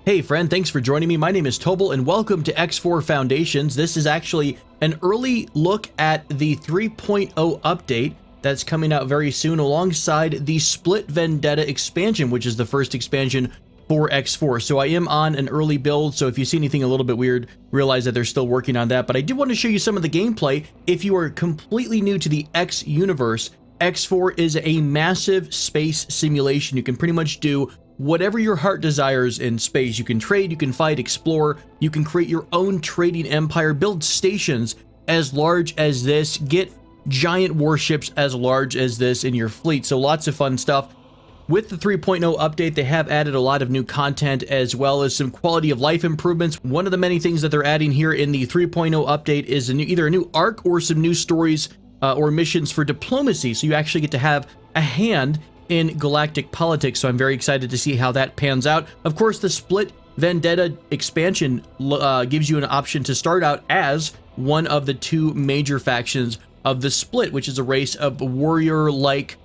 Hey friend, thanks for joining me. My name is Tobel and welcome to X4 Foundations. This is actually an early look at the 3.0 update that's coming out very soon alongside the Split Vendetta expansion, which is the first expansion for X4. So I am on an early build, so if you see anything a little bit weird, realize that they're still working on that. But I did want to show you some of the gameplay. If you are completely new to the X universe, X4 is a massive space simulation. You can pretty much do whatever your heart desires in space. You can trade, you can fight, explore, you can create your own trading empire, build stations as large as this, get giant warships as large as this in your fleet. So lots of fun stuff. With the 3.0 update, they have added a lot of new content as well as some quality of life improvements. One of the many things that they're adding here in the 3.0 update is either a new arc or some new stories or missions for diplomacy. So you actually get to have a hand in galactic politics, so I'm very excited to see how that pans out. Of course, the Split Vendetta expansion gives you an option to start out as one of the two major factions of the Split, which is a race of warrior-like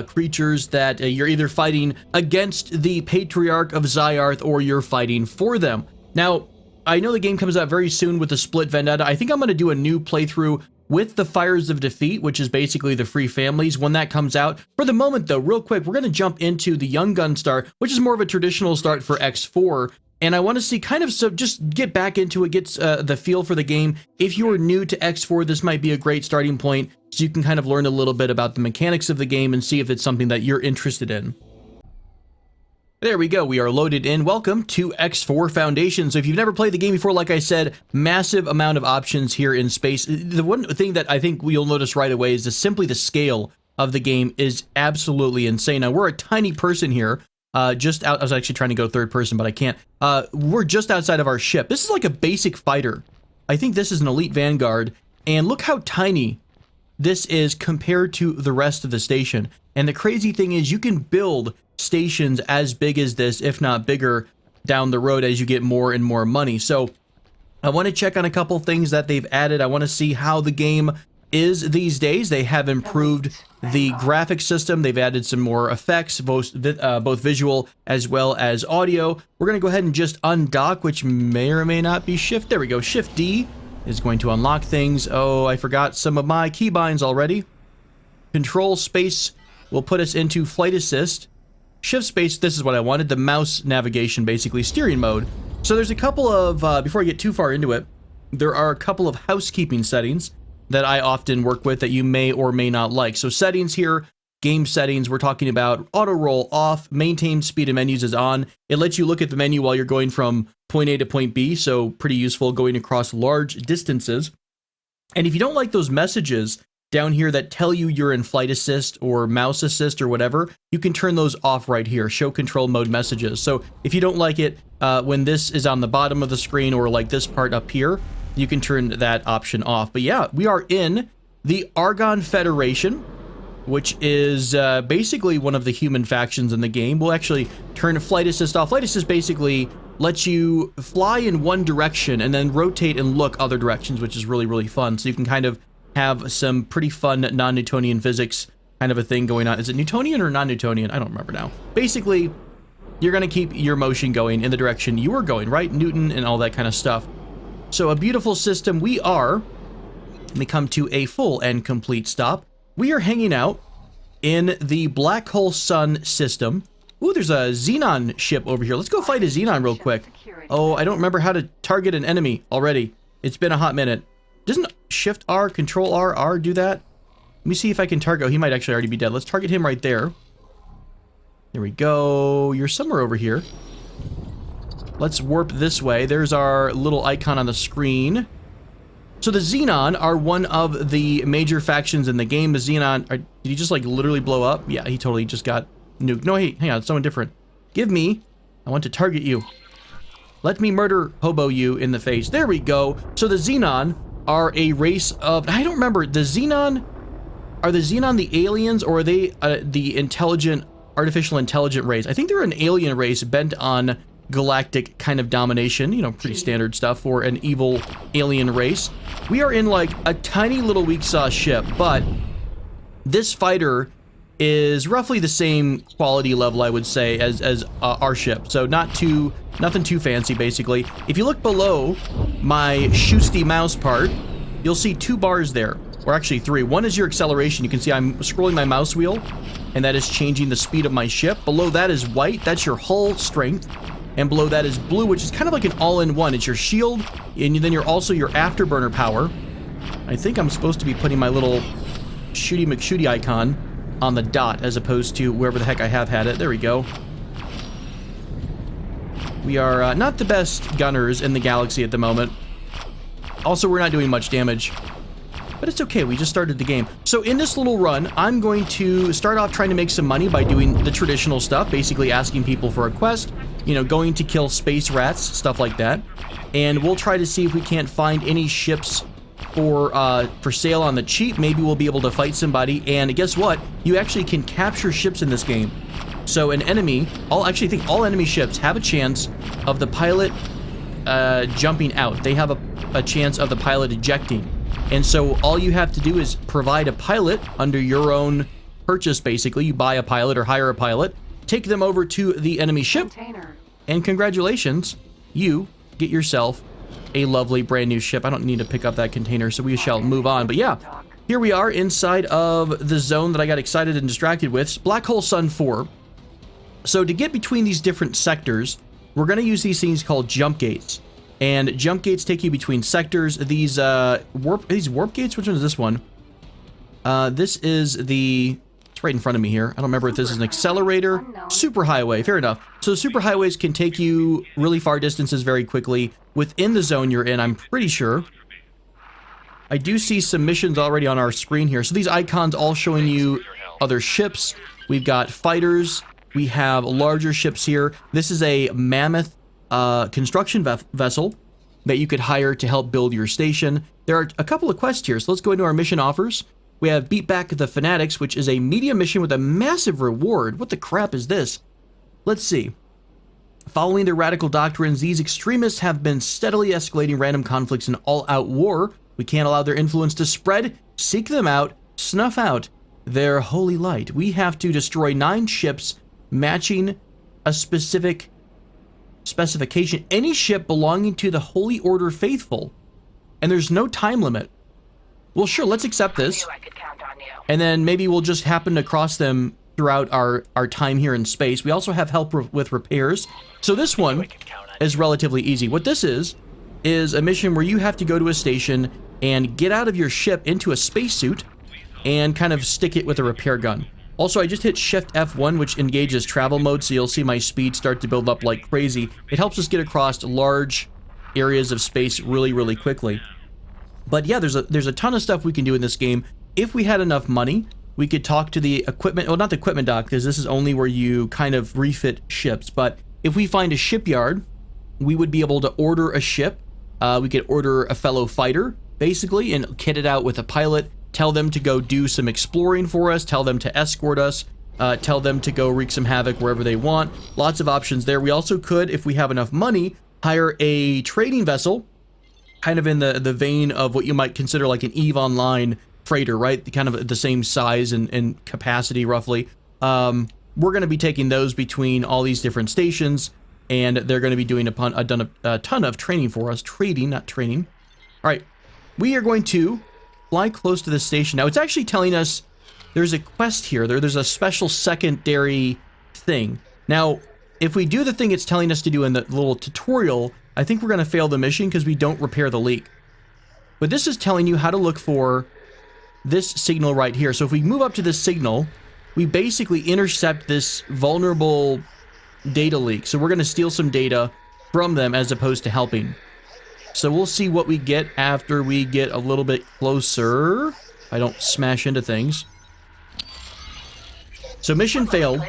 creatures that you're either fighting against the Patriarch of Zyarth or you're fighting for them. Now, I know the game comes out very soon with the Split Vendetta. I think I'm going to do a new playthrough with the Fires of Defeat, which is basically the free families when that comes out. For the moment though, real quick, we're going to jump into the Young Gun Star, which is more of a traditional start for X4. And I want to see kind of, so just get back into it, get the feel for the game. If you are new to X4, this might be a great starting point so you can kind of learn a little bit about the mechanics of the game and see if it's something that you're interested in. There we go, we are loaded in. Welcome to X4 Foundations. So if you've never played the game before, like I said, massive amount of options here in space. The one thing that I think you'll notice right away is simply the scale of the game is absolutely insane. Now, we're a tiny person here, just out, I was actually trying to go third person, but I can't. We're just outside of our ship. This is like a basic fighter. I think this is an elite vanguard, and look how tiny this is compared to the rest of the station. And the crazy thing is you can build stations as big as this, if not bigger, down the road as you get more and more money. So I want to check on a couple things that they've added. I want to see how the game is these days. They have improved the graphic system. They've added some more effects, both visual as well as audio. We're going to go ahead and just undock, which may or may not be Shift. There we go. Shift D is going to unlock things. Oh, I forgot some of my keybinds already. Control space will put us into flight assist. Shift space, this is what I wanted, the mouse navigation, basically steering mode. So there's a couple of, before I get too far into it, there are a couple of housekeeping settings that I often work with that you may or may not like. So settings here, game settings, we're talking about auto roll off, maintain speed of menus is on. It lets you look at the menu while you're going from point A to point B, so pretty useful going across large distances. And if you don't like those messages down here that tell you you're in flight assist or mouse assist or whatever, you can turn those off right here, show control mode messages. So if you don't like it when this is on the bottom of the screen or like this part up here, you can turn that option off. But yeah, we are in the Argon Federation, which is basically one of the human factions in the game. We'll actually turn flight assist off. Flight assist basically lets you fly in one direction and then rotate and look other directions, which is really, really fun. So you can kind of have some pretty fun non-Newtonian physics kind of a thing going on. Is it Newtonian or non-Newtonian? I don't remember now. Basically, you're going to keep your motion going in the direction you are going, right? Newton and all that kind of stuff. So a beautiful system. We are, let me come to a full and complete stop. We are hanging out in the Black Hole Sun system. Ooh, there's a Xenon ship over here. Let's go fight a Xenon real quick. Oh, I don't remember how to target an enemy already. It's been a hot minute. Doesn't Shift R, Control R do that? Let me see if I can target. Oh, he might actually already be dead. Let's target him right there. There we go. You're somewhere over here. Let's warp this way. There's our little icon on the screen. So the Xenon are one of the major factions in the game. The Xenon, did he just like literally blow up? Yeah, he totally just got nuked. No, hey, hang on, it's someone different. Give me, I want to target you. Let me murder hobo you in the face. There we go. So the Xenon are a race of, I don't remember, the Xenon, are the Xenon the aliens or are they the intelligent, artificial intelligent race? I think they're an alien race bent on galactic kind of domination, you know, pretty standard stuff for an evil alien race. We are in like a tiny little weak sauce ship, but this fighter is roughly the same quality level, I would say, as our ship. So nothing too fancy, basically. If you look below my shoosty mouse part, you'll see 2 bars there, or actually 3. One is your acceleration. You can see I'm scrolling my mouse wheel, and that is changing the speed of my ship. Below that is white. That's your hull strength. And below that is blue, which is kind of like an all-in-one. It's your shield, and then you're also your afterburner power. I think I'm supposed to be putting my little Shooty McShooty icon on the dot as opposed to wherever the heck I have had it. There we go. We are not the best gunners in the galaxy at the moment. Also, we're not doing much damage. But it's okay, we just started the game. So in this little run, I'm going to start off trying to make some money by doing the traditional stuff, basically asking people for a quest, you know, going to kill space rats, stuff like that. And we'll try to see if we can't find any ships for sale on the cheap. Maybe we'll be able to fight somebody. And guess what? You actually can capture ships in this game. So an enemy, I think all enemy ships have a chance of the pilot jumping out. They have a chance of the pilot ejecting. And so all you have to do is provide a pilot under your own purchase, basically. You buy a pilot or hire a pilot, take them over to the enemy ship, and congratulations, you get yourself a lovely brand new ship. I don't need to pick up that container, so we shall move on. But yeah, here we are inside of the zone that I got excited and distracted with, Black Hole Sun 4. So to get between these different sectors, we're going to use these things called jump gates. And jump gates take you between sectors. These warp gates, which one is this one? This is it's right in front of me here. I don't remember if this is an accelerator. Superhighway, fair enough. So superhighways can take you really far distances very quickly within the zone you're in, I'm pretty sure. I do see some missions already on our screen here. So these icons all showing you other ships. We've got fighters. We have larger ships here. This is a mammoth construction vessel that you could hire to help build your station. There are a couple of quests here, so let's go into our mission offers. We have Beat Back the Fanatics, which is a medium mission with a massive reward. What the crap is this? Let's see. Following their radical doctrines, these extremists have been steadily escalating random conflicts in all-out war. We can't allow their influence to spread. Seek them out, snuff out their holy light. We have to destroy 9 ships matching a specific specification, any ship belonging to the Holy Order Faithful, and there's no time limit. Well, sure, let's accept this, and then maybe we'll just happen to cross them throughout our time here in space. We also have help with repairs. So this one is relatively easy. What this is a mission where you have to go to a station and get out of your ship into a spacesuit and kind of stick it with a repair gun. Also, I just hit Shift F1, which engages travel mode, so you'll see my speed start to build up like crazy. It helps us get across large areas of space really, really quickly. But yeah, there's a ton of stuff we can do in this game. If we had enough money, we could talk to the equipment, well, not the equipment dock, because this is only where you kind of refit ships. But if we find a shipyard, we would be able to order a ship. We could order a fellow fighter, basically, and kit it out with a pilot. Tell them to go do some exploring for us, tell them to escort us, tell them to go wreak some havoc wherever they want. Lots of options there. We also could, if we have enough money, hire a trading vessel, kind of in the vein of what you might consider like an EVE Online freighter, right? Kind of the same size and capacity, roughly. We're going to be taking those between all these different stations, and they're going to be doing a ton of training for us. Trading, not training. All right, we are going to fly close to this station. Now, it's actually telling us there's a quest here. There's a special secondary thing. Now, if we do the thing it's telling us to do in the little tutorial, I think we're going to fail the mission because we don't repair the leak. But this is telling you how to look for this signal right here. So if we move up to this signal, we basically intercept this vulnerable data leak. So we're going to steal some data from them as opposed to helping. So we'll see what we get after we get a little bit closer. I don't smash into things. So mission failed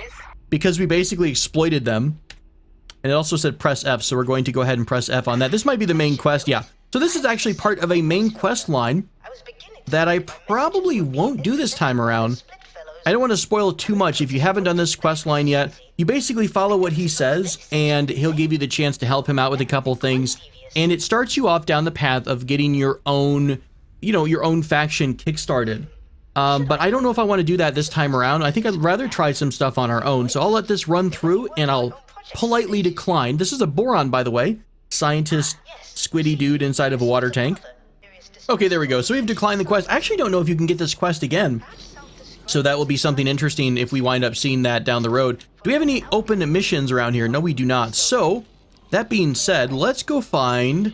because we basically exploited them. And it also said press F, so we're going to go ahead and press F on that. This might be the main quest, yeah. So this is actually part of a main quest line that I probably won't do this time around. I don't want to spoil too much. If you haven't done this quest line yet, you basically follow what he says, and he'll give you the chance to help him out with a couple things. And it starts you off down the path of getting your own, you know, your own faction kickstarted. But I don't know if I want to do that this time around. I think I'd rather try some stuff on our own. So I'll let this run through and I'll politely decline. This is a boron, by the way. Scientist squiddy dude inside of a water tank. Okay, there we go. So we've declined the quest. I actually don't know if you can get this quest again. So that will be something interesting if we wind up seeing that down the road. Do we have any open missions around here? No, we do not. So that being said, let's go find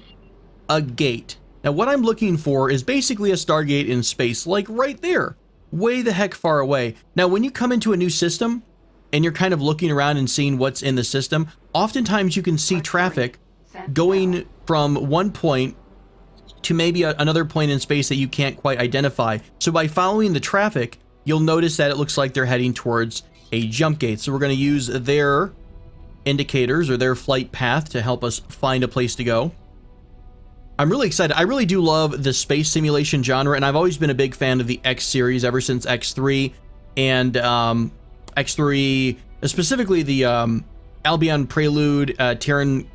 a gate. Now, what I'm looking for is basically a Stargate in space, like right there, way the heck far away. Now, when you come into a new system and you're kind of looking around and seeing what's in the system, oftentimes you can see traffic going from one point to maybe another point in space that you can't quite identify. So by following the traffic, you'll notice that it looks like they're heading towards a jump gate. So we're going to use their indicators or their flight path to help us find a place to go. I'm really excited. I really do love the space simulation genre, and I've always been a big fan of the X series ever since X3 and X3, specifically the Albion Prelude, Terran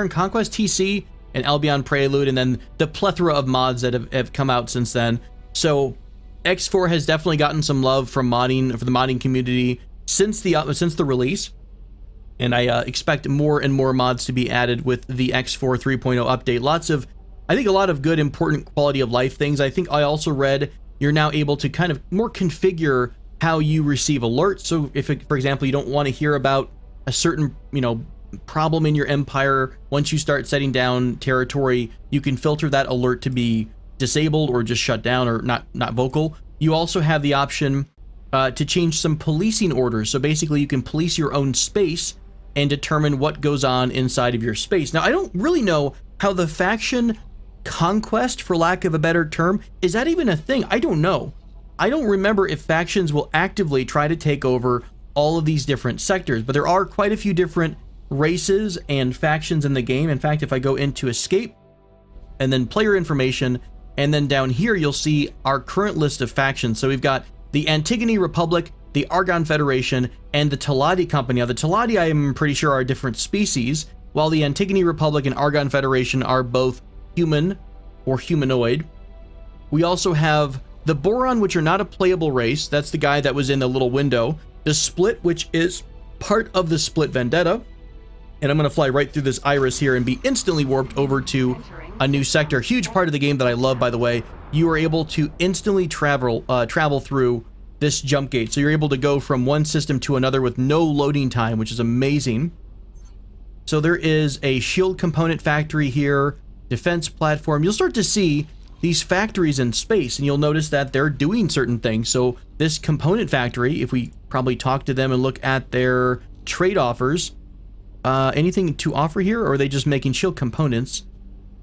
Conquest TC, and Albion Prelude, and then the plethora of mods that have come out since then. So X4 has definitely gotten some love from the modding community since the release. And I expect more and more mods to be added with the X4 3.0 update. I think a lot of good, important quality of life things. I think I also read you're now able to kind of more configure how you receive alerts. So if, for example, you don't want to hear about a certain, problem in your empire, once you start setting down territory, you can filter that alert to be disabled or just shut down or not vocal. You also have the option to change some policing orders. So basically you can police your own space and determine what goes on inside of your space. Now, I don't really know how the faction conquest, for lack of a better term, is that even a thing? I don't know. I don't remember if factions will actively try to take over all of these different sectors, but there are quite a few different races and factions in the game. In fact, if I go into escape and then player information, and then down here you'll see our current list of factions. So we've got the Antigone Republic, the Argon Federation, and the Teladi Company. Now the Teladi, I am pretty sure, are different species, while the Antigone Republic and Argon Federation are both human or humanoid. We also have the Boron, which are not a playable race. That's the guy that was in the little window. The Split, which is part of the Split Vendetta. And I'm going to fly right through this iris here and be instantly warped over to a new sector. Huge part of the game that I love, by the way. You are able to instantly travel through this jump gate. So you're able to go from one system to another with no loading time, which is amazing. So there is a shield component factory here, defense platform. You'll start to see these factories in space, and you'll notice that they're doing certain things. So this component factory, if we probably talk to them and look at their trade offers, anything to offer here, or are they just making shield components?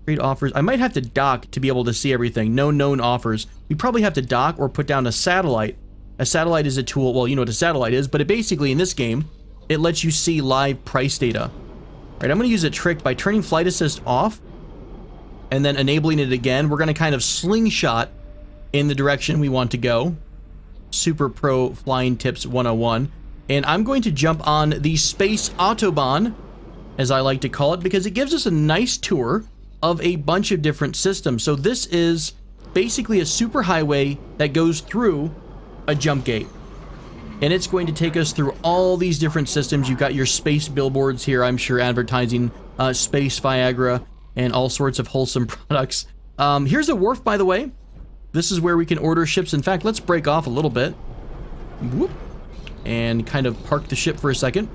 Trade offers. I might have to dock to be able to see everything. No known offers. We probably have to dock or put down a satellite. A satellite is a tool. Well, you know what a satellite is, but it basically, in this game, it lets you see live price data. All right, I'm going to use a trick by turning flight assist off and then enabling it again. We're going to kind of slingshot in the direction we want to go. Super Pro Flying Tips 101. And I'm going to jump on the Space Autobahn, as I like to call it, because it gives us a nice tour of a bunch of different systems. So this is basically a superhighway that goes through a jump gate. And it's going to take us through all these different systems. You've got your space billboards here, I'm sure, advertising space Viagra and all sorts of wholesome products. Here's a wharf, by the way. This is where we can order ships. In fact, let's break off a little bit. Whoop. And kind of park the ship for a second.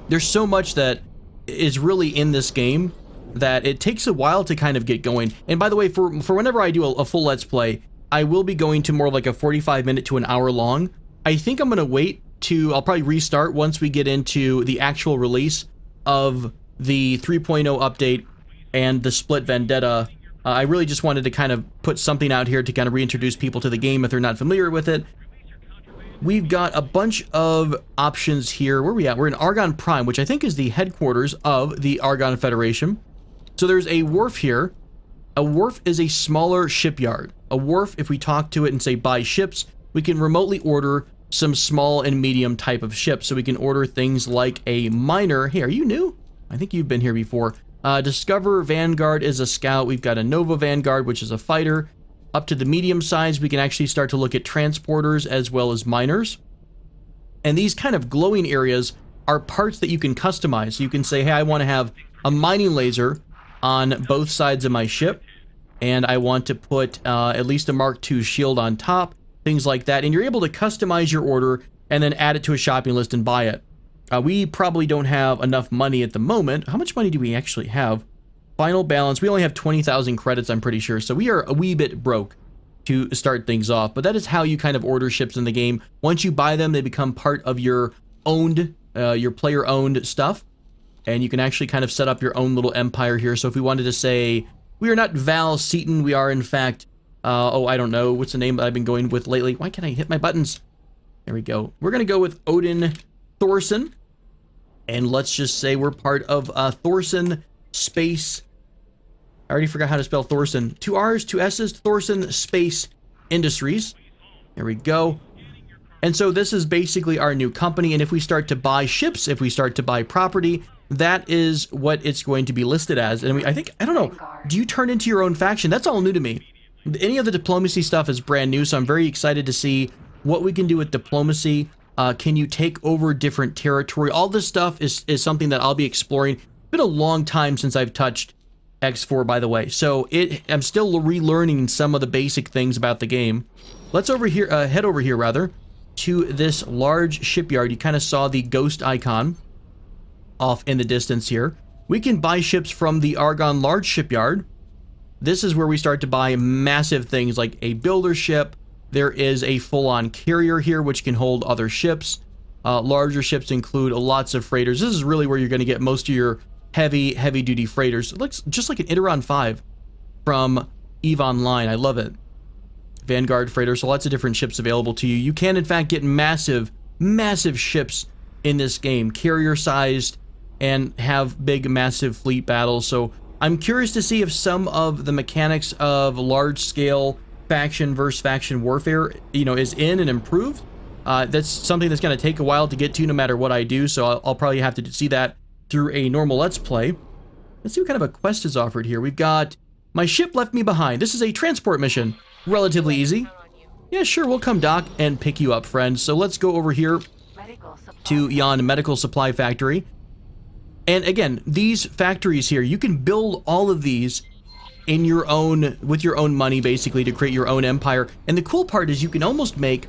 There's so much that is really in this game that it takes a while to kind of get going. And by the way, for whenever I do a full Let's Play, I will be going to more like a 45-minute to an hour long. I think I'm going to wait to, I'll probably restart once we get into the actual release of the 3.0 update and the Split Vendetta. I really just wanted to kind of put something out here to kind of reintroduce people to the game if they're not familiar with it. We've got a bunch of options here. Where are we at? We're in Argon Prime, which I think is the headquarters of the Argon Federation. So there's a wharf here. A wharf is a smaller shipyard. A wharf, if we talk to it and say buy ships, we can remotely order some small and medium type of ships. So we can order things like a miner. Hey, are you new? I think you've been here before. Discover Vanguard is a scout. We've got a Nova Vanguard, which is a fighter. up to the medium size, we can actually start to look at transporters as well as miners. And these kind of glowing areas are parts that you can customize. You can say, hey, I want to have a mining laser on both sides of my ship, and I want to put at least a Mark II shield on top, things like that. And you're able to customize your order and then add it to a shopping list and buy it. We probably don't have enough money at the moment. How much money do we actually have? Final balance, we only have 20,000 credits, I'm pretty sure. So we are a wee bit broke to start things off. But that is how you kind of order ships in the game. Once you buy them, they become part of your owned, your player-owned stuff. And you can actually kind of set up your own little empire here. So if we wanted to say, we are not Val Seaton, we are in fact, I don't know, what's the name that I've been going with lately? Why can't I hit my buttons? There we go. We're going to go with Odin Thorson. And let's just say we're part of Thorson Space. I already forgot how to spell Thorson. 2 R's, 2 S's, Thorson Space Industries. There we go. And so this is basically our new company. And if we start to buy ships, if we start to buy property, that is what it's going to be listed as. And I don't know, do you turn into your own faction? That's all new to me. Any of the diplomacy stuff is brand new, so I'm very excited to see what we can do with diplomacy. Can you take over different territory? All this stuff is something that I'll be exploring. It's been a long time since I've touched X4, by the way, so I'm still relearning some of the basic things about the game. Let's head over here rather to this large shipyard. You kind of saw the ghost icon off in the distance here. We can buy ships from the Argonne Large Shipyard. This is where we start to buy massive things like a builder ship. There is a full-on carrier here which can hold other ships. Larger ships include lots of freighters. This is really where you're going to get most of your heavy-duty freighters. It looks just like an Iteron 5 from EVE Online. I love it. Vanguard freighter, so lots of different ships available to you. You can, in fact, get massive ships in this game, carrier-sized, and have big, massive fleet battles. So I'm curious to see if some of the mechanics of large-scale faction versus faction warfare, is in and improved. That's something that's going to take a while to get to no matter what I do, so I'll probably have to see that through a normal Let's Play. Let's see what kind of a quest is offered here. We've got, my ship left me behind. This is a transport mission. Relatively easy. Yeah, sure, we'll come dock and pick you up, friend. So let's go over here to yon medical supply factory. And again, these factories here, you can build all of these in your own, with your own money, basically, to create your own empire. And the cool part is you can almost make,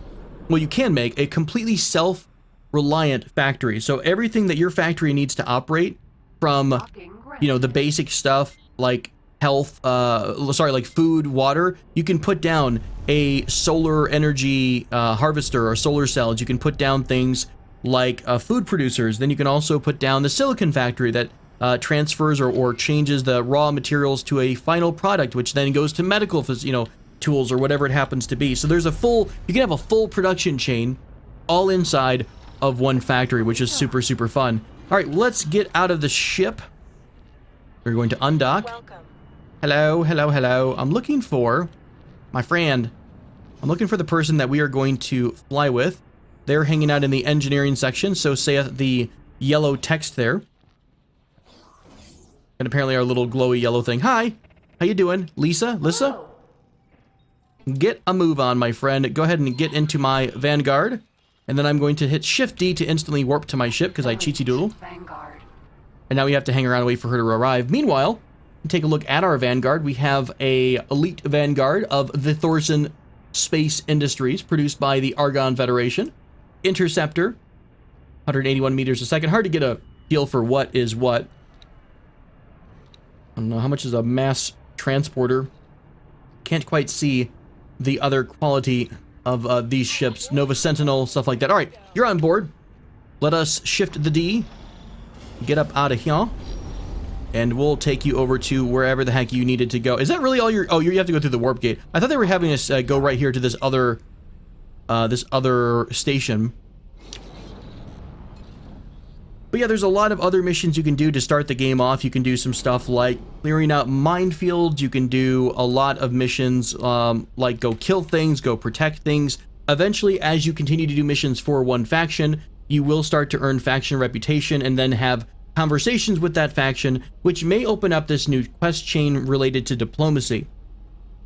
well, you can make a completely self-reliant factory. So everything that your factory needs to operate, from, the basic stuff like health, like food, water, you can put down a solar energy harvester or solar cells. You can put down things like food producers. Then you can also put down the silicon factory that transfers or changes the raw materials to a final product, which then goes to medical, tools or whatever it happens to be. So there's you can have a full production chain all inside of one factory, which is super, super fun. All right, let's get out of the ship. We're going to undock. Welcome. Hello, hello, hello. I'm looking for my friend. I'm looking for the person that we are going to fly with. They're hanging out in the engineering section, so saith the yellow text there. And apparently our little glowy yellow thing. Hi, how you doing? Lisa? Get a move on, my friend. Go ahead and get into my Vanguard. And then I'm going to hit Shift D to instantly warp to my ship because I cheatsy doodle. And now we have to hang around and wait for her to arrive. Meanwhile, take a look at our Vanguard. We have a elite Vanguard of the Thorson Space Industries, produced by the Argonne Federation. Interceptor, 181 meters a second. Hard to get a feel for what is what. I don't know, how much is a mass transporter? Can't quite see the other quality of these ships. Nova Sentinel, stuff like that. All right, you're on board. Let us shift the D. Get up out of here. And we'll take you over to wherever the heck you needed to go. Is that really all your... Oh, you have to go through the warp gate. I thought they were having us go right here to this other station. But yeah, there's a lot of other missions you can do to start the game off. You can do some stuff like clearing out minefields. You can do a lot of missions like go kill things, go protect things. Eventually, as you continue to do missions for one faction, you will start to earn faction reputation and then have conversations with that faction, which may open up this new quest chain related to diplomacy.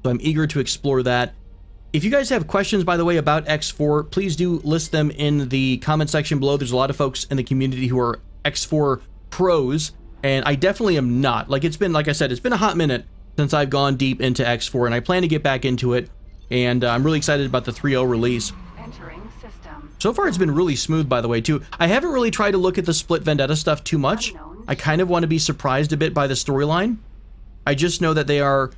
So I'm eager to explore that. If you guys have questions, by the way, about X4, please do list them in the comment section below. There's a lot of folks in the community who are X4 pros, and I definitely am not. Like, it's been, like I said, it's been a hot minute since I've gone deep into X4, and I plan to get back into it, and I'm really excited about the 3.0 release. So far, it's been really smooth, by the way, too. I haven't really tried to look at the split Vendetta stuff too much. I kind of want to be surprised a bit by the storyline. I just know that they are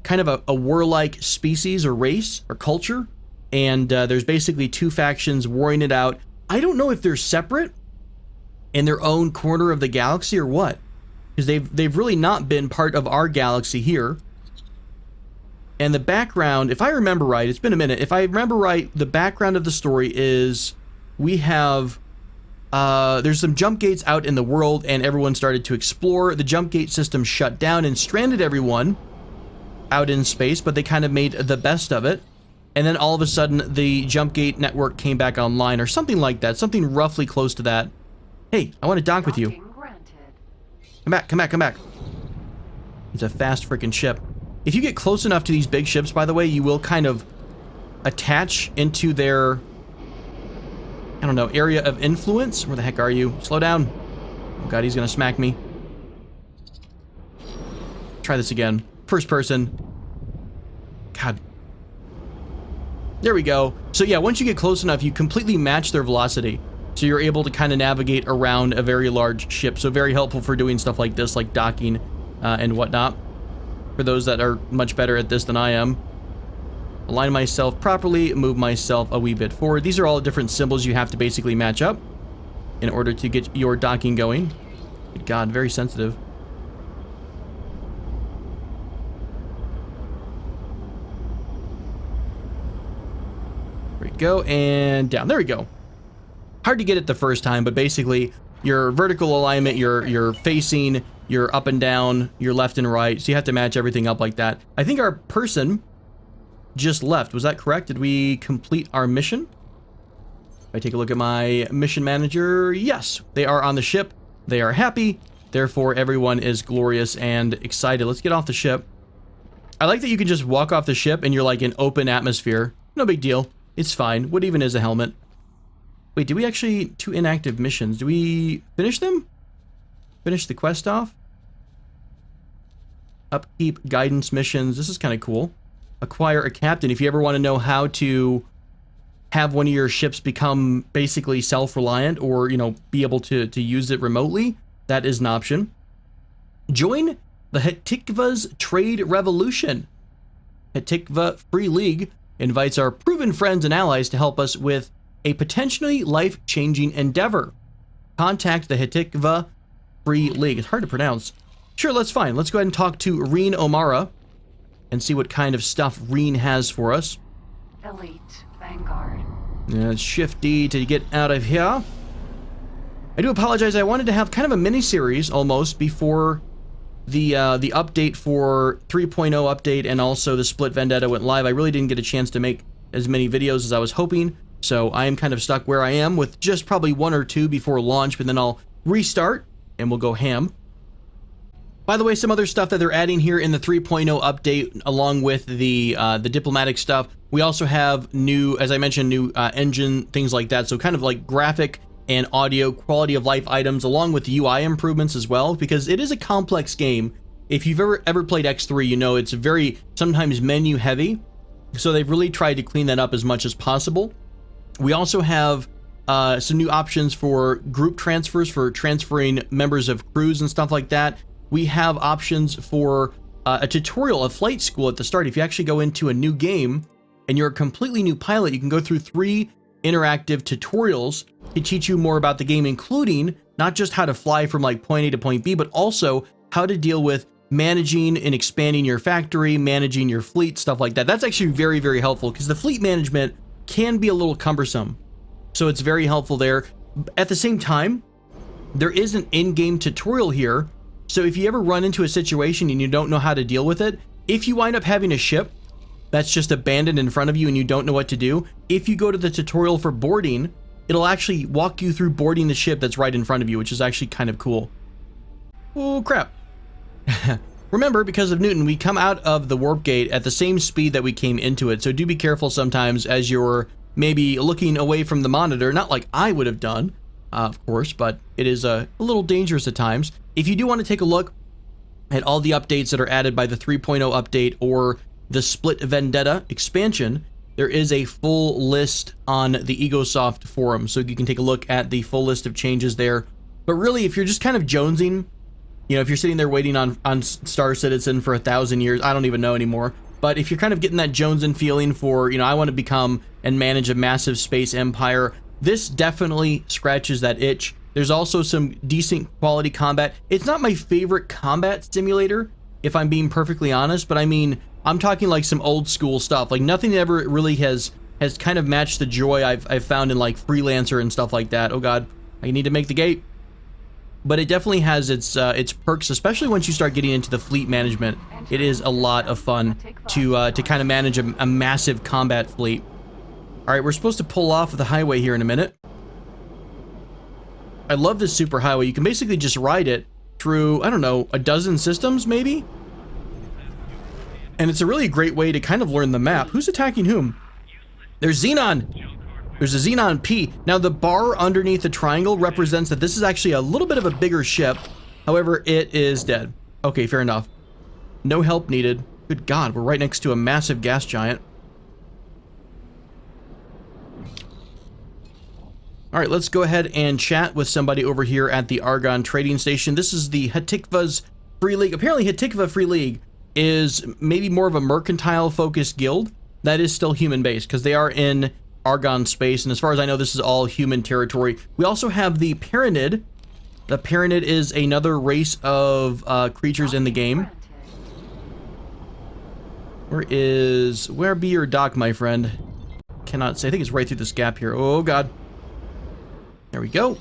kind of a warlike species or race or culture, and there's basically two factions warring it out. I don't know if they're separate in their own corner of the galaxy or what, because they've really not been part of our galaxy here. And the background, if I remember right, it's been a minute, if I remember right, the background of the story is we have there's some jump gates out in the world, and everyone started to explore. The jump gate system shut down and stranded everyone out in space, but they kind of made the best of it. And then all of a sudden, the jump gate network came back online, or something like that, something roughly close to that. Hey, I want to dock with you. Come back, come back, come back. It's a fast freaking ship. If you get close enough to these big ships, by the way, you will kind of attach into their, I don't know, area of influence. Where the heck are you? Slow down. Oh god, he's gonna smack me. Try this again. First person. God. There we go. So yeah, once you get close enough, you completely match their velocity. So you're able to kind of navigate around a very large ship. So very helpful for doing stuff like this, like docking and whatnot. For those that are much better at this than I am. Align myself properly, move myself a wee bit forward. These are all different symbols you have to basically match up in order to get your docking going. Good God, very sensitive. There we go, and down. There we go. Hard to get it the first time, but basically your vertical alignment, you're facing, you're up and down, you're left and right, so you have to match everything up like that. I think our person just left. Was that correct? Did we complete our mission? If I take a look at my mission manager, yes, they are on the ship. They are happy. Therefore, everyone is glorious and excited. Let's get off the ship. I like that you can just walk off the ship and you're like in open atmosphere. No big deal. It's fine. What even is a helmet? Wait, did we actually... 2 inactive missions. Do we finish them? Finish the quest off? Upkeep guidance missions. This is kind of cool. Acquire a captain. If you ever want to know how to have one of your ships become basically self-reliant, or, you know, be able to use it remotely, that is an option. Join the Hetikva's Trade Revolution. Hetikva Free League invites our proven friends and allies to help us with a potentially life-changing endeavor. Contact the Hetikva Free League. It's hard to pronounce. Sure, that's fine. Let's go ahead and talk to Reen O'Mara and see what kind of stuff Reen has for us. Elite Vanguard. Shift D to get out of here. I do apologize. I wanted to have kind of a mini-series almost before the update for 3.0 update, and also the split Vendetta went live. I really didn't get a chance to make as many videos as I was hoping, so I am kind of stuck where I am with just probably 1 or 2 before launch, but then I'll restart and we'll go ham. By the way, some other stuff that they're adding here in the 3.0 update, along with the diplomatic stuff, we also have new, as I mentioned, new engine, things like that. So kind of like graphic and audio quality of life items, along with UI improvements as well, because it is a complex game. If you've ever played X3, you know it's very sometimes menu heavy. So they've really tried to clean that up as much as possible. We also have some new options for group transfers, for transferring members of crews and stuff like that. We have options for a tutorial, a flight school at the start. If you actually go into a new game and you're a completely new pilot, you can go through 3 interactive tutorials to teach you more about the game, including not just how to fly from like point A to point B, but also how to deal with managing and expanding your factory, managing your fleet, stuff like that. That's actually very, very helpful, because the fleet management can be a little cumbersome. So it's very helpful there. At the same time, there is an in-game tutorial here. So if you ever run into a situation and you don't know how to deal with it, if you wind up having a ship that's just abandoned in front of you and you don't know what to do, if you go to the tutorial for boarding, it'll actually walk you through boarding the ship that's right in front of you, which is actually kind of cool. Oh, crap. Remember, because of Newton, we come out of the warp gate at the same speed that we came into it, so do be careful sometimes as you're maybe looking away from the monitor, not like I would have done, of course, but it is a little dangerous at times. If you do want to take a look at all the updates that are added by the 3.0 update or the Split Vendetta expansion, there is a full list on the Egosoft forum, so you can take a look at the full list of changes there. But really, if you're just kind of jonesing, you know, if you're sitting there waiting on Star Citizen for 1,000 years, I don't even know anymore. But if you're kind of getting that jonesing feeling for, you know, I want to become and manage a massive space empire, this definitely scratches that itch. There's also some decent quality combat. It's not my favorite combat simulator, if I'm being perfectly honest, but I mean, I'm talking like some old school stuff. Like nothing ever really has kind of matched the joy I've found in like Freelancer and stuff like that. Oh God, I need to make the gate. But it definitely has its perks, especially once you start getting into the fleet management. It is a lot of fun to kind of manage a massive combat fleet. All right, we're supposed to pull off the highway here in a minute. I love this super highway. You can basically just ride it through, I don't know, a dozen systems maybe? And it's a really great way to kind of learn the map. Who's attacking whom? There's Xenon! There's a Xenon P. Now the bar underneath the triangle represents that this is actually a little bit of a bigger ship. However, it is dead. Okay, fair enough. No help needed. Good God, we're right next to a massive gas giant. All right, let's go ahead and chat with somebody over here at the Argon Trading Station. This is the Hatikva's Free League. Apparently, Hatikva Free League is maybe more of a mercantile-focused guild. That is still human-based, because they are in Argon space, and as far as I know, this is all human territory. We also have the Paranid. The Paranid is another race of creatures in the game. Where be your dock, my friend? Cannot say. I think it's right through this gap here. Oh, God. There we go.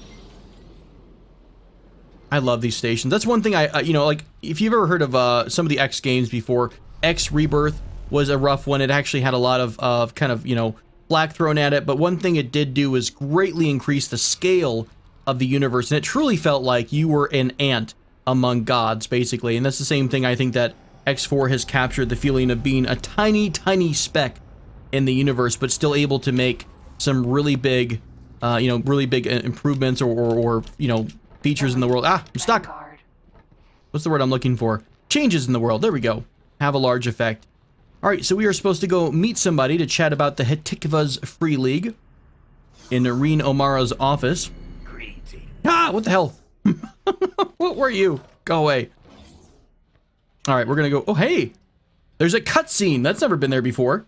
I love these stations. That's one thing you know, like, if you've ever heard of some of the X games before, X Rebirth was a rough one. It actually had a lot of kind of, you know, flack thrown at it, but one thing it did do was greatly increase the scale of the universe, and it truly felt like you were an ant among gods, basically. And that's the same thing I think that X4 has captured, the feeling of being a tiny, tiny speck in the universe, but still able to make some really big, you know, really big improvements or you know, features in the world. Ah, I'm stuck. What's the word I'm looking for? Changes in the world. There we go. Have a large effect. All right, so we are supposed to go meet somebody to chat about the Hatikva's Free League in Reen O'Mara's office. Ah, what the hell? What were you? Go away. All right, we're gonna go. Oh, hey, there's a cutscene. That's never been there before.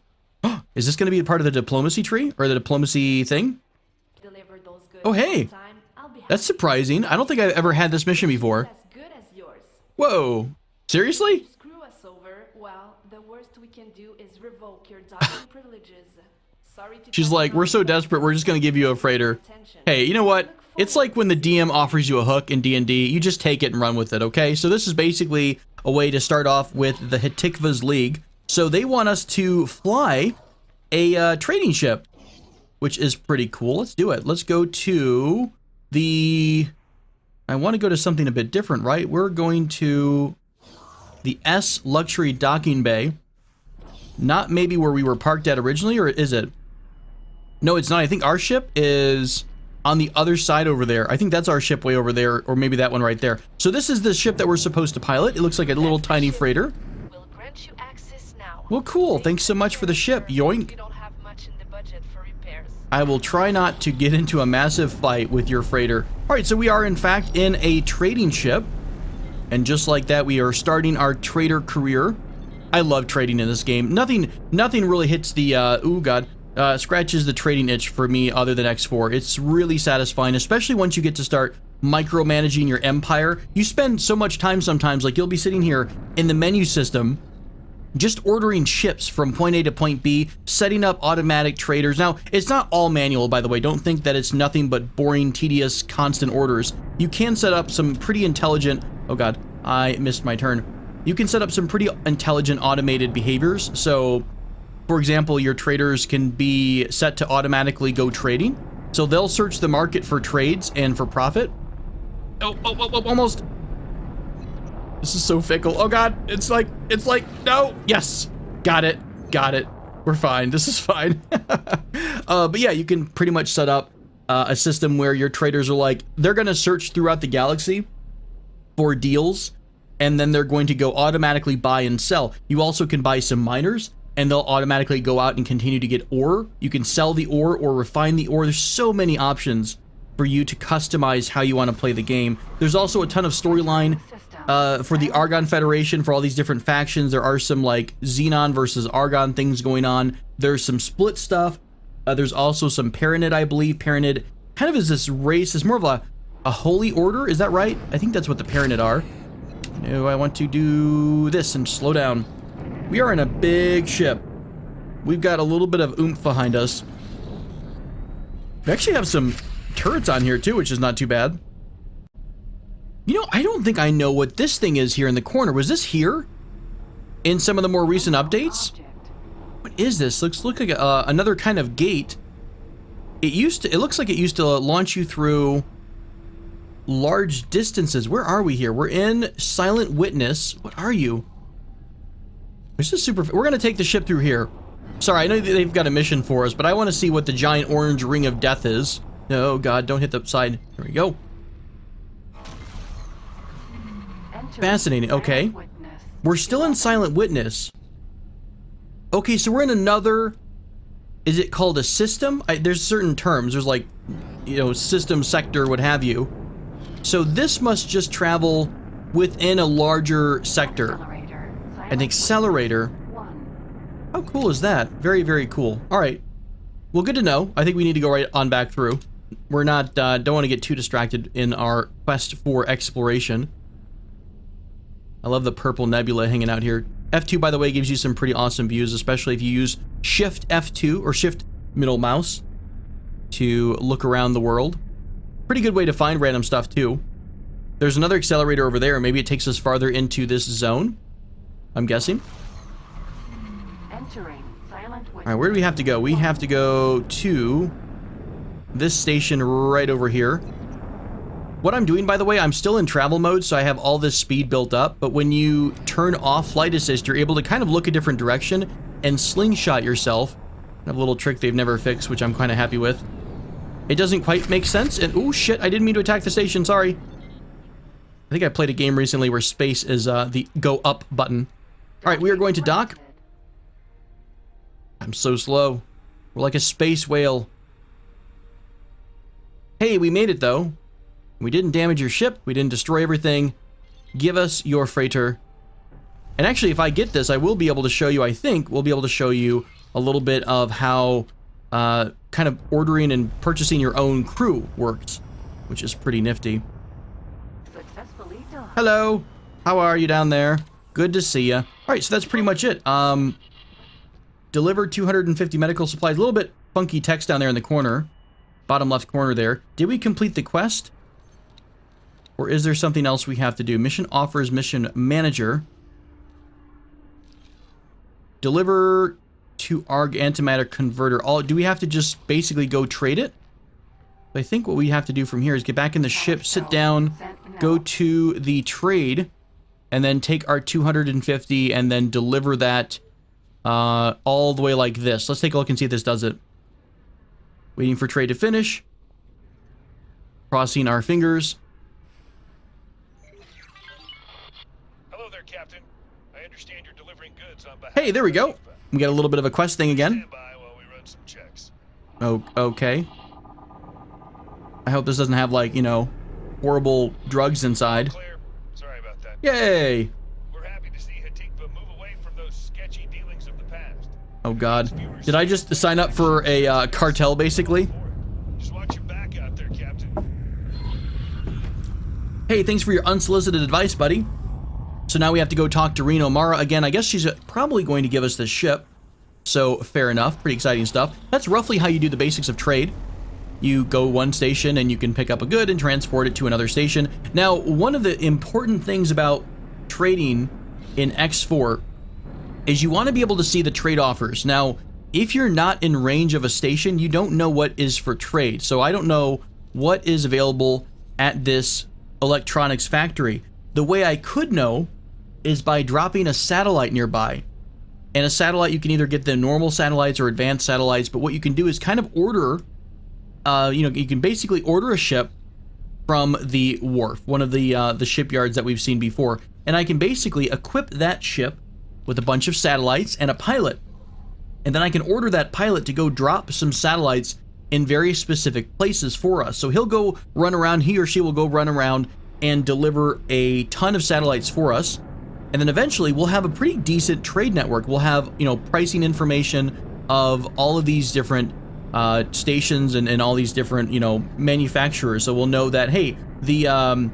Is this gonna be a part of the diplomacy tree or the diplomacy thing? Oh, hey, that's surprising. I don't think I've ever had this mission before. Whoa, seriously? Screw us over. Well, the worst we can do is revoke your docking privileges. Sorry to She's like, we're so desperate, we're just gonna give you a freighter. Hey, you know what? It's like when the DM offers you a hook in D&D, you just take it and run with it, okay? So this is basically a way to start off with the Hatikva's League. So they want us to fly a trading ship, which is pretty cool. Let's do it. Let's go to the... I want to go to something a bit different, right? We're going to the S Luxury Docking Bay. Not maybe where we were parked at originally, or is it? No, it's not. I think our ship is on the other side over there. I think that's our ship way over there, or maybe that one right there. So this is the ship that we're supposed to pilot. It looks like a little tiny freighter. Will grant you access now. Well, cool. Thanks so much for the ship. Yoink. We don't have much in the budget for repairs. I will try not to get into a massive fight with your freighter. All right, so we are in fact in a trading ship. And just like that, we are starting our trader career. I love trading in this game. Nothing really hits the, ooh, God, scratches the trading itch for me other than X4. It's really satisfying, especially once you get to start micromanaging your empire. You spend so much time sometimes, like you'll be sitting here in the menu system, just ordering ships from point A to point B, setting up automatic traders. Now, it's not all manual, by the way. Don't think that it's nothing but boring, tedious, constant orders. You can set up some pretty intelligent, oh God, I missed my turn. You can set up some pretty intelligent automated behaviors. So, for example, your traders can be set to automatically go trading. So they'll search the market for trades and for profit. Oh, almost. This is so fickle. Oh God, it's like, no. Yes, got it. We're fine. This is fine. But yeah, you can pretty much set up a system where your traders are like, they're going to search throughout the galaxy for deals, and then they're going to go automatically buy and sell. You also can buy some miners, and they'll automatically go out and continue to get ore. You can sell the ore or refine the ore. There's so many options for you to customize how you want to play the game. There's also a ton of storyline for the Argon Federation, for all these different factions. There are some like Xenon versus Argon things going on. There's some split stuff. There's also some Paranid, I believe. Paranid kind of is this race. It's more of a holy order. Is that right? I think that's what the Paranid are. No, I want to do this and slow down. We are in a big ship. We've got a little bit of oomph behind us. We actually have some turrets on here too, which is not too bad. You know, I don't think I know what this thing is here in the corner. Was this here in some of the more recent updates? What is this? Looks like another kind of gate. It looks like it used to launch you through large distances. Where are we here? We're in Silent Witness. What are you? This is super. We're gonna take the ship through here. Sorry, I know they've got a mission for us, but I want to see what the giant orange ring of death is. No, God, don't hit the side. There we go. Fascinating. Okay. We're still in Silent Witness. Okay, so we're in another... Is it called a system? There's certain terms. There's like, you know, system, sector, what have you. So this must just travel within a larger sector. An accelerator. How cool is that? Very, very cool. All right. Well, good to know. I think we need to go right on back through. We're not, don't want to get too distracted in our quest for exploration. I love the purple nebula hanging out here. F2, by the way, gives you some pretty awesome views, especially if you use Shift F2 or Shift middle mouse to look around the world. Pretty good way to find random stuff, too. There's another accelerator over there. Maybe it takes us farther into this zone, I'm guessing. All right, where do we have to go? We have to go to this station right over here. What I'm doing, by the way, I'm still in travel mode, so I have all this speed built up, but when you turn off flight assist, you're able to kind of look a different direction and slingshot yourself. A little trick they've never fixed, which I'm kind of happy with. It doesn't quite make sense, and oh shit, I didn't mean to attack the station, sorry. I think I played a game recently where space is the go up button. All right, we are going to dock. I'm so slow. We're like a space whale. Hey, we made it though. We didn't damage your ship. We didn't destroy everything. Give us your freighter. And actually, if I get this, I will be able to show you, I think, we'll be able to show you a little bit of how kind of ordering and purchasing your own crew works, which is pretty nifty. Successfully done. Hello. How are you down there? Good to see you. All right, so that's pretty much it. Delivered 250 medical supplies. A little bit funky text down there in the corner. Bottom left corner there. Did we complete the quest? Or is there something else we have to do? Mission offers mission manager. Deliver to ARG antimatter converter. Do we have to just basically go trade it? I think what we have to do from here is get back in the ship, sit down, go to the trade, and then take our 250 and then deliver that all the way like this. Let's take a look and see if this does it. Waiting for trade to finish. Crossing our fingers. Hello there, Captain. I understand you're delivering goods on behalf. Hey, there we go. We got a little bit of a quest thing again. Stand by while we run some checks. Oh, okay. I hope this doesn't have, like, you know, horrible drugs inside. Clear. Sorry about that. Yay! We're happy to see Hatikva move away from those sketchy dealings of the past. Oh God. Did I just sign up for a cartel, basically? Just watch your back out there, Captain. Hey, thanks for your unsolicited advice, buddy. So now we have to go talk to Reno Mara again. I guess she's probably going to give us this ship. So, fair enough. Pretty exciting stuff. That's roughly how you do the basics of trade. You go one station and you can pick up a good and transport it to another station. Now, one of the important things about trading in X4 is you want to be able to see the trade offers. Now, if you're not in range of a station, you don't know what is for trade. So I don't know what is available at this electronics factory. The way I could know is by dropping a satellite nearby. And a satellite, you can either get the normal satellites or advanced satellites, but what you can do is kind of order, you can basically order a ship from the wharf, one of the shipyards that we've seen before, and I can basically equip that ship with a bunch of satellites and a pilot. And then I can order that pilot to go drop some satellites in very specific places for us. So he'll go run around, he or she will go run around and deliver a ton of satellites for us. And then eventually we'll have a pretty decent trade network. We'll have, pricing information of all of these different stations and all these different, manufacturers. So we'll know that, hey, the,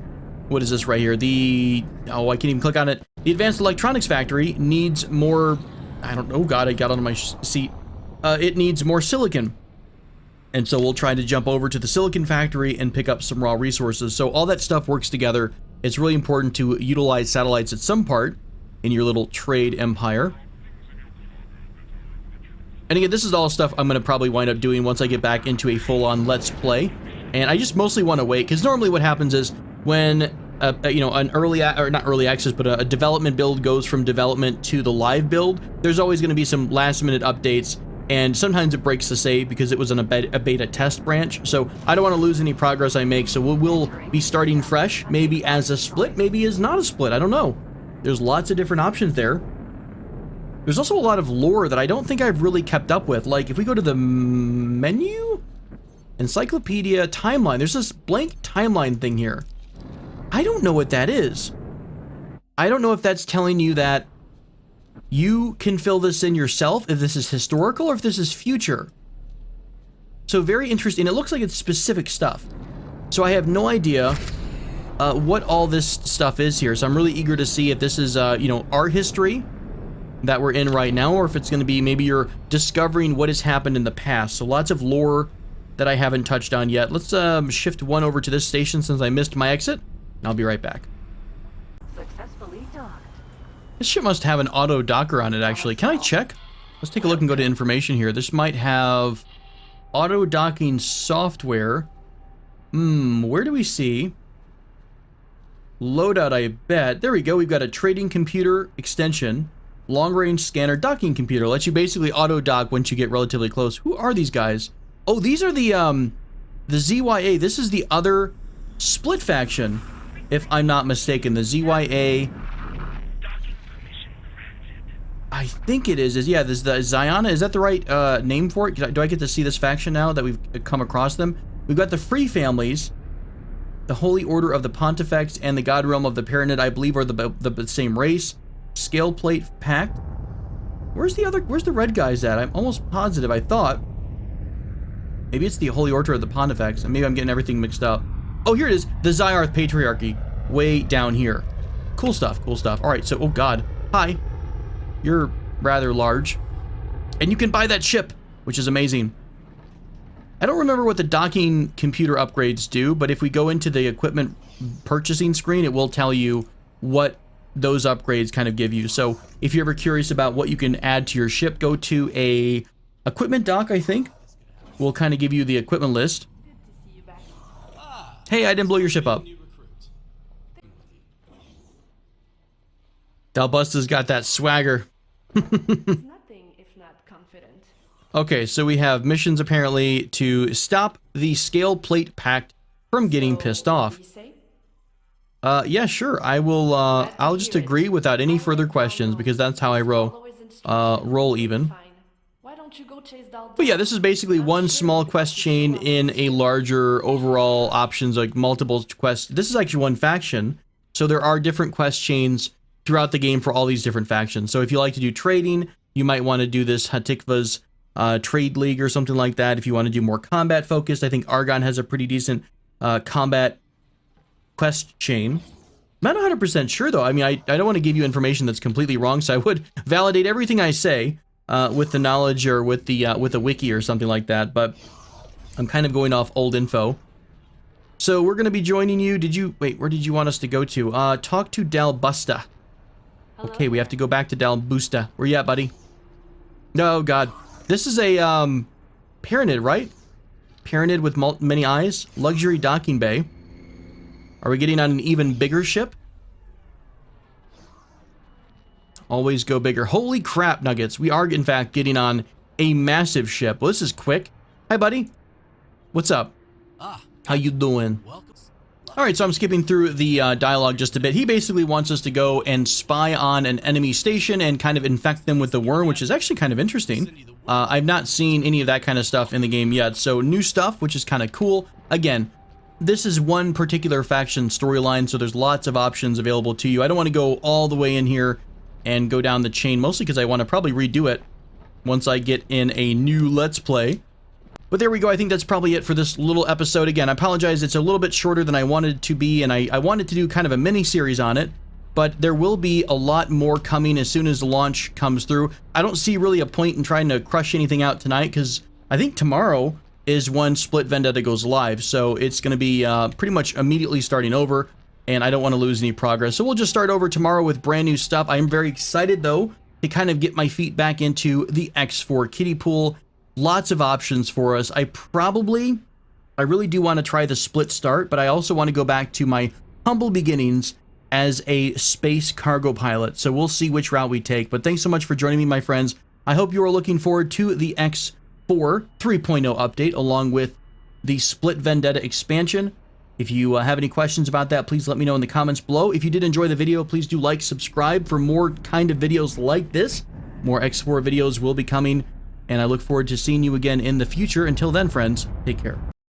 what is this right here? I can't even click on it. The Advanced Electronics Factory needs more, I don't know, God, I got onto my seat. It needs more silicon. And so we'll try to jump over to the silicon factory and pick up some raw resources. So all that stuff works together. It's really important to utilize satellites at some part in your little trade empire. And again, this is all stuff I'm going to probably wind up doing once I get back into a full-on Let's Play. And I just mostly want to wait, because normally what happens is when an not early access, but a development build goes from development to the live build, there's always going to be some last-minute updates. And sometimes it breaks the save because it was in a beta test branch. So I don't want to lose any progress I make. So we'll be starting fresh, maybe as a split, maybe as not a split. I don't know. There's lots of different options there. There's also a lot of lore that I don't think I've really kept up with. Like if we go to the menu, encyclopedia, timeline, there's this blank timeline thing here. I don't know what that is. I don't know if that's telling you that you can fill this in yourself, if this is historical or if this is future. So very interesting. It looks like it's specific stuff. So I have no idea what all this stuff is here. So I'm really eager to see if this is, our history that we're in right now, or if it's going to be maybe you're discovering what has happened in the past. So lots of lore that I haven't touched on yet. Let's shift one over to this station since I missed my exit. I'll be right back. Successfully docked. This ship must have an auto docker on it, actually. Can I check? Let's take a look and go to information here. This might have auto docking software. Where do we see? Loadout, I bet. There we go. We've got a trading computer extension, long-range scanner docking computer. Lets you basically auto dock once you get relatively close. Who are these guys? Oh, these are the ZYA. This is the other split faction, if I'm not mistaken. The ZYA. I think it is. Yeah, this is the Ziana. Is that the right name for it? Do I get to see this faction now that we've come across them? We've got the Free Families, the Holy Order of the Pontifex, and the God Realm of the Paranid, I believe, are the same race. Scale Plate Pact. Where's the red guys at? I'm almost positive. I thought maybe it's the Holy Order of the Pontifex, and maybe I'm getting everything mixed up. Oh, here it is. The Zyarth Patriarchy, way down here. Cool stuff. Cool stuff. All right. So, oh God, hi. You're rather large. And you can buy that ship, which is amazing. I don't remember what the docking computer upgrades do, but if we go into the equipment purchasing screen, it will tell you what those upgrades kind of give you. So if you're ever curious about what you can add to your ship, go to a equipment dock, I think. We'll kind of give you the equipment list. Hey, I didn't blow your ship up. Dalbusta's got that swagger. Nothing if not confident. Okay, so we have missions apparently to stop the Scale Plate Pact from getting pissed off. Yeah, sure. I will. I'll just agree without any further questions because that's how I roll even. But yeah, this is basically one small quest chain in a larger overall options, like multiple quests. This is actually one faction, so there are different quest chains throughout the game for all these different factions. So if you like to do trading, you might want to do this Hatikva's Trade League or something like that. If you want to do more combat focused, I think Argon has a pretty decent combat quest chain. I'm not 100% sure though. I mean, I don't want to give you information that's completely wrong, so I would validate everything I say with the knowledge or with a wiki or something like that, but I'm kind of going off old info. So we're going to be joining you. Wait, where did you want us to go to? Talk to Dalbusta. Okay, we have to go back to Dalbusta. Where you at, buddy? No, God. This is a Paranid, right? Paranid with many eyes. Luxury docking bay. Are we getting on an even bigger ship? Always go bigger. Holy crap, Nuggets. We are, in fact, getting on a massive ship. Well, this is quick. Hi, buddy. What's up? How you doing? All right, so I'm skipping through the dialogue just a bit. He basically wants us to go and spy on an enemy station and kind of infect them with the worm, which is actually kind of interesting. I've not seen any of that kind of stuff in the game yet, so new stuff, which is kind of cool. Again, this is one particular faction storyline, so there's lots of options available to you. I don't want to go all the way in here and go down the chain, mostly because I want to probably redo it once I get in a new Let's Play. But there we go. I think that's probably it for this little episode. Again, I apologize. It's a little bit shorter than I wanted it to be, and I wanted to do kind of a mini series on it, but there will be a lot more coming as soon as the launch comes through. I don't see really a point in trying to crush anything out tonight, because I think tomorrow is when Split Vendetta goes live, so it's going to be pretty much immediately starting over, and I don't want to lose any progress. So we'll just start over tomorrow with brand new stuff. I am very excited, though, to kind of get my feet back into the X4 kiddie pool. Lots of options for us. I really do want to try the split start, but I also want to go back to my humble beginnings as a space cargo pilot. So we'll see which route we take. But thanks so much for joining me, my friends. I hope you are looking forward to the X4 3.0 update, along with the Split Vendetta expansion. If you have any questions about that, please let me know in the comments below. If you did enjoy the video, please do like, subscribe for more kind of videos like this. More X4 videos will be coming, and I look forward to seeing you again in the future. Until then, friends, take care.